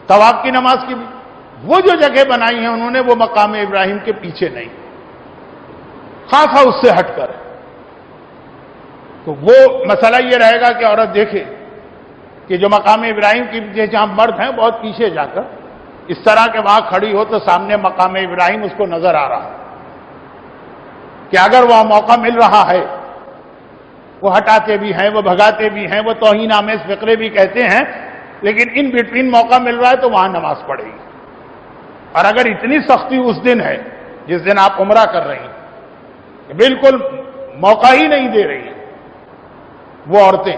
طواف کی نماز کی بھی وہ جو جگہ بنائی ہیں انہوں نے، وہ مقام ابراہیم کے پیچھے نہیں، خاصا اس سے ہٹ کر ہے۔ تو وہ مسئلہ یہ رہے گا کہ عورت دیکھے کہ جو مقام ابراہیم کی جہاں مرد ہیں بہت پیچھے جا کر اس طرح کے وہاں کھڑی ہو تو سامنے مقام ابراہیم اس کو نظر آ رہا ہے، کہ اگر وہ موقع مل رہا ہے وہ ہٹاتے بھی ہیں، وہ بھگاتے بھی ہیں، وہ توہین آمیز فقرے بھی کہتے ہیں، لیکن ان بٹوین موقع مل رہا ہے تو وہاں نماز پڑھے گی۔ اور اگر اتنی سختی اس دن ہے جس دن آپ عمرہ کر رہی ہیں، بالکل موقع ہی نہیں دے رہی ہیں وہ عورتیں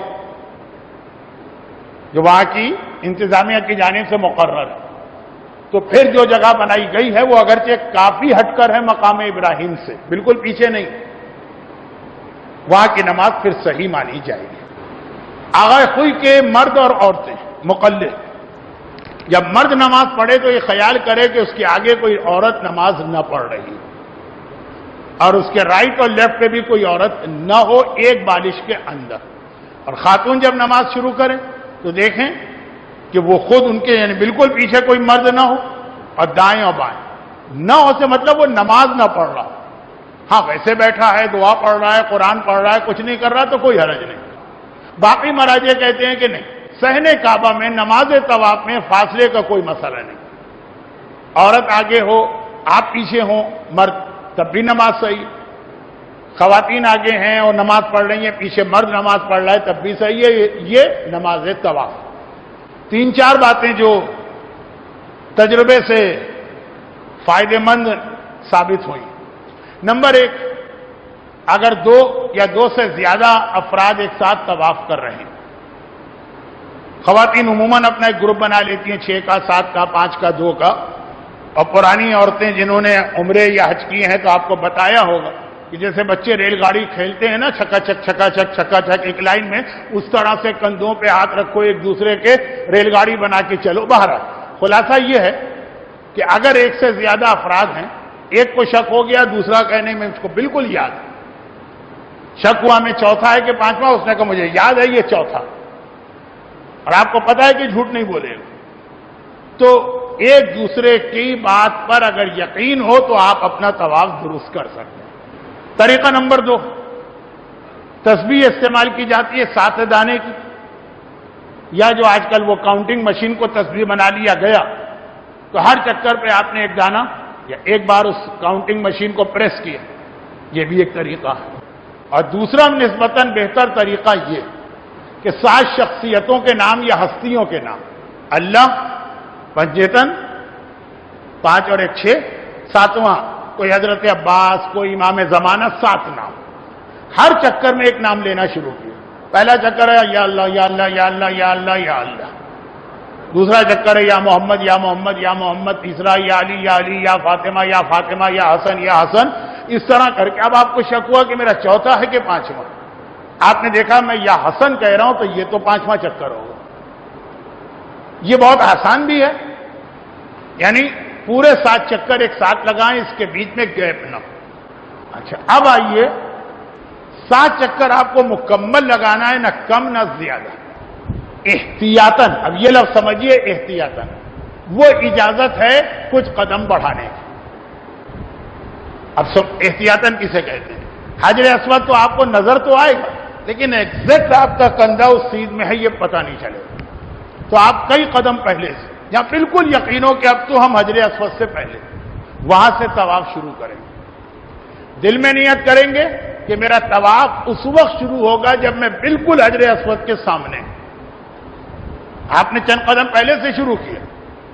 جو وہاں کی انتظامیہ کی جانب سے مقرر ہے، تو پھر جو جگہ بنائی گئی ہے وہ اگرچہ کافی ہٹ کر ہے مقام ابراہیم سے، بالکل پیچھے نہیں، وہاں کی نماز پھر صحیح مانی جائے گی۔ آغائے خوئی کے مرد اور عورتیں مقلد جب مرد نماز پڑھے تو یہ خیال کرے کہ اس کے آگے کوئی عورت نماز نہ پڑھ رہی اور اس کے رائٹ اور لیفٹ پہ بھی کوئی عورت نہ ہو ایک بالش کے اندر۔ اور خاتون جب نماز شروع کریں تو دیکھیں کہ وہ خود ان کے یعنی بالکل پیچھے کوئی مرد نہ ہو اور دائیں اور بائیں نہ ہو، سے مطلب وہ نماز نہ پڑھ رہا، ہاں ویسے بیٹھا ہے، دعا پڑھ رہا ہے، قرآن پڑھ رہا ہے، کچھ نہیں کر رہا تو کوئی حرج نہیں۔ باقی مراجع کہتے ہیں کہ نہیں، صحن کعبہ میں نماز طواف میں فاصلے کا کوئی مسئلہ نہیں، عورت آگے ہو آپ پیچھے ہوں مرد تب بھی نماز صحیح، خواتین آگے ہیں اور نماز پڑھ رہی ہیں، پیچھے مرد نماز پڑھ رہا ہے تب بھی صحیح ہے، یہ نماز طواف۔ 3-4 باتیں جو تجربے سے فائدے مند ثابت ہوئی۔ نمبر 1، اگر 2 یا 2 سے زیادہ افراد ایک ساتھ طواف کر رہے ہیں، خواتین عموماً اپنا ایک گروپ بنا لیتی ہیں، 6 کا، 7 کا، 5 کا، 2 کا، اور پرانی عورتیں جنہوں نے عمرے یا حج کیے ہیں تو آپ کو بتایا ہوگا کہ جیسے بچے ریل گاڑی کھیلتے ہیں نا، چھکا چھک ایک لائن میں، اس طرح سے کندھوں پہ ہاتھ رکھو، ایک دوسرے کے ریل گاڑی بنا کے چلو باہر۔ خلاصہ یہ ہے کہ اگر 1 سے زیادہ افراد ہیں، ایک کو شک ہو گیا، دوسرا کہنے میں اس کو بالکل یاد ہے، شک ہوا میں چوتھا ہے کہ 5واں، اس نے کہا مجھے یاد ہے یہ چوتھا، اور آپ کو پتا ہے کہ جھوٹ نہیں بولے گا، تو ایک دوسرے کی بات پر اگر یقین ہو تو آپ اپنا طواف درست کر سکتے ہیں۔ طریقہ نمبر 2، تسبیح استعمال کی جاتی ہے 7 دانے کی، یا جو آج کل وہ کاؤنٹنگ مشین کو تسبیح بنا لیا گیا، تو ہر چکر پہ آپ نے ایک دانہ یا ایک بار اس کاؤنٹنگ مشین کو پریس کیا، یہ بھی ایک طریقہ ہے۔ اور دوسرا نسبتاً بہتر طریقہ یہ کہ 7 شخصیتوں کے نام یا ہستیوں کے نام، اللہ، پنجیتن 5 اور 1 6، 7واں کوئی حضرت عباس، کوئی امام زمانہ، 7 نام، ہر چکر میں ایک نام لینا شروع کیا۔ پہلا چکر ہے یا اللہ یا اللہ یا اللہ یا اللہ یا اللہ، دوسرا چکر ہے یا محمد یا محمد یا محمد، تیسرا یا علی یا علی یا فاطمہ یا فاطمہ یا حسن یا حسن، اس طرح کر کے اب آپ کو شک ہوا کہ میرا چوتھا ہے کہ 5واں، آپ نے دیکھا میں یا حسن کہہ رہا ہوں تو یہ تو 5واں چکر ہوگا۔ یہ بہت آسان بھی ہے، یعنی پورے 7 چکر ایک ساتھ لگائیں، اس کے بیچ میں گیپ نہ ہو۔ اچھا، اب آئیے 7 چکر آپ کو مکمل لگانا ہے، نہ کم نہ زیادہ، احتیاطاً۔ اب یہ لفظ سمجھیے، احتیاطاً، وہ اجازت ہے کچھ قدم بڑھانے کی۔ اب سب احتیاطاً کسے کہتے ہیں؟ حجر اسود تو آپ کو نظر تو آئے گا، لیکن ایگزیکٹ آپ کا کندھا اس سیدھ میں ہے یہ پتہ نہیں چلے گا، تو آپ کئی قدم پہلے سے، یا بالکل یقین ہو کہ اب تو ہم حجر اسود سے پہلے، وہاں سے طواف شروع کریں گے۔ دل میں نیت کریں گے کہ میرا طواف اس وقت شروع ہوگا جب میں بالکل حجر اسود کے سامنے، آپ نے چند قدم پہلے سے شروع کیا،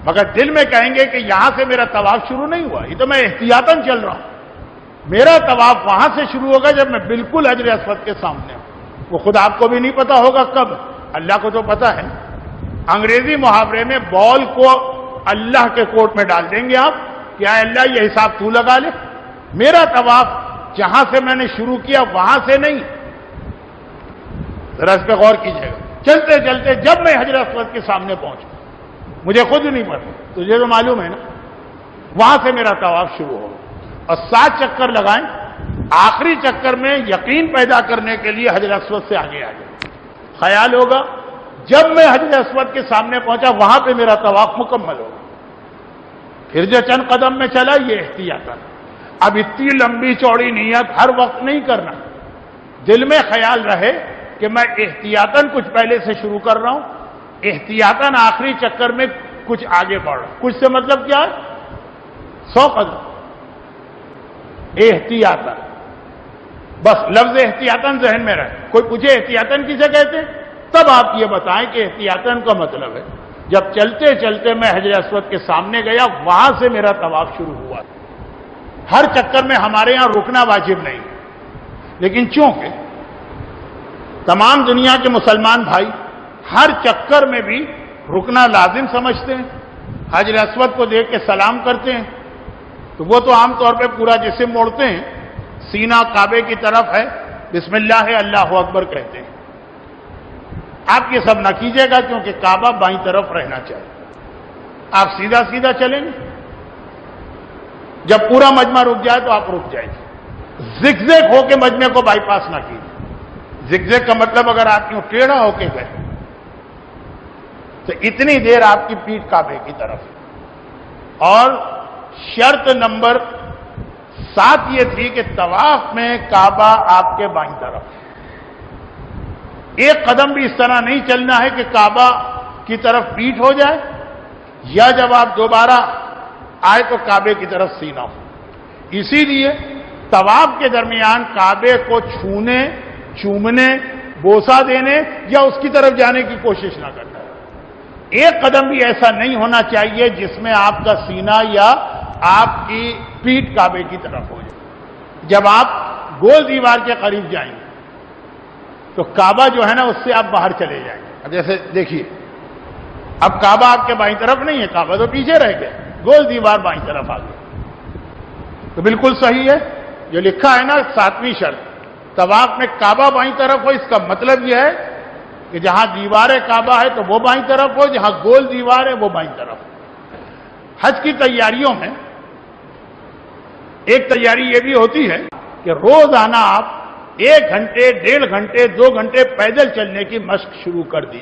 مگر دل میں کہیں گے کہ یہاں سے میرا طواف شروع نہیں ہوا، یہ تو میں احتیاطاً چل رہا ہوں، میرا طواف وہاں سے شروع ہوگا جب میں بالکل حجر اسود کے سامنے ہوں۔ وہ خود آپ کو بھی نہیں پتا ہوگا کب، اللہ کو تو پتا ہے۔ انگریزی محاورے میں بال کو اللہ کے کورٹ میں ڈال دیں گے آپ، کیا اللہ یہ حساب تو لگا لے، میرا طواف جہاں سے میں نے شروع کیا وہاں سے نہیں۔ ذرا اس پہ غور کیجیے گا، چلتے چلتے جب میں حجر اسود کے سامنے پہنچا، مجھے خود نہیں پتا، تجھے تو معلوم ہے نا، وہاں سے میرا طواف شروع ہوگا، اور 7 چکر لگائیں، آخری چکر میں یقین پیدا کرنے کے لیے حجر اسود سے آگے آ جائیں، خیال ہوگا جب میں حجر اسود کے سامنے پہنچا وہاں پہ میرا طواف مکمل ہوگا۔ پھر جو چند قدم میں چلا یہ احتیاطاً۔ اب اتنی لمبی چوڑی نیت ہر وقت نہیں کرنا، دل میں خیال رہے کہ میں احتیاطاً کچھ پہلے سے شروع کر رہا ہوں، احتیاطاً آخری چکر میں کچھ آگے بڑھ رہا ہوں۔ کچھ سے مطلب کیا ہے؟ 100 قدم احتیاطاً، بس لفظ احتیاطاً ذہن میں رہے۔ کوئی پوچھے احتیاطاً کسے کہتے ہیں، تب آپ یہ بتائیں کہ احتیاطاً کا مطلب ہے جب چلتے چلتے میں حجر اسود کے سامنے گیا وہاں سے میرا طواف شروع ہوا۔ ہر چکر میں ہمارے یہاں رکنا واجب نہیں، لیکن چونکہ تمام دنیا کے مسلمان بھائی ہر چکر میں بھی رکنا لازم سمجھتے ہیں، حجر اسود کو دیکھ کے سلام کرتے ہیں، تو وہ تو عام طور پہ پورا جسم موڑتے ہیں، سینہ کعبے کی طرف ہے، بسم اللہ اللہ اکبر کہتے ہیں۔ آپ یہ سب نہ کیجیے گا کیونکہ کعبہ بائیں طرف رہنا چاہیے، آپ سیدھا سیدھا چلیں گے، جب پورا مجمع رک جائے تو آپ رک جائیں گے، زگ زگ ہو کے مجمع کو بائی پاس نہ کیجیے۔ زگ زگ کا مطلب اگر آپ یوں ٹیڑھا ہو کے گئے تو اتنی دیر آپ کی پیٹھ کعبے کی طرف ہے۔ اور شرط نمبر 7 یہ تھی کہ طواف میں کعبہ آپ کے بائیں طرف ہے، ایک قدم بھی اس طرح نہیں چلنا ہے کہ کعبہ کی طرف پیٹھ ہو جائے، یا جب آپ دوبارہ آئے تو کعبے کی طرف سینہ ہو۔ اسی لیے طواف کے درمیان کعبے کو چھونے، چومنے، بوسہ دینے یا اس کی طرف جانے کی کوشش نہ کرنا، ایک قدم بھی ایسا نہیں ہونا چاہیے جس میں آپ کا سینہ یا آپ کی پیٹھ کعبے کی طرف ہو جائے. جب آپ گول دیوار کے قریب جائیں گے تو کعبہ جو ہے نا اس سے آپ باہر چلے جائیں گے. جیسے دیکھیے اب کعبہ آپ کے بائیں طرف نہیں ہے, کعبہ تو پیچھے رہ گیا, گول دیوار بائیں طرف آ گئی. تو بالکل صحیح ہے جو لکھا ہے نا 7ویں شرط, طواف میں کعبہ بائیں طرف ہو, اس کا مطلب یہ ہے کہ جہاں دیوار کعبہ ہے تو وہ بائیں طرف ہو, جہاں گول دیوار ہے وہ بائیں طرف ہو. حج کی تیاریوں میں ایک تیاری یہ بھی ہوتی ہے کہ روزانہ آپ 1 گھنٹے 1.5 گھنٹے 2 گھنٹے پیدل چلنے کی مشق شروع کر دی.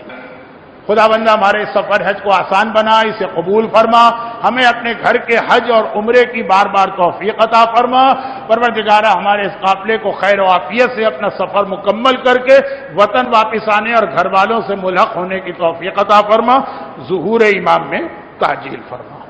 خدا بندہ ہمارے سفر حج کو آسان بنا, اسے قبول فرما, ہمیں اپنے گھر کے حج اور عمرے کی بار بار توفیق عطا فرما. پروردگارہ ہمارے اس قافلے کو خیر و عافیت سے اپنا سفر مکمل کر کے وطن واپس آنے اور گھر والوں سے ملحق ہونے کی توفیق عطا فرما. ظہور امام میں تعجیل فرما.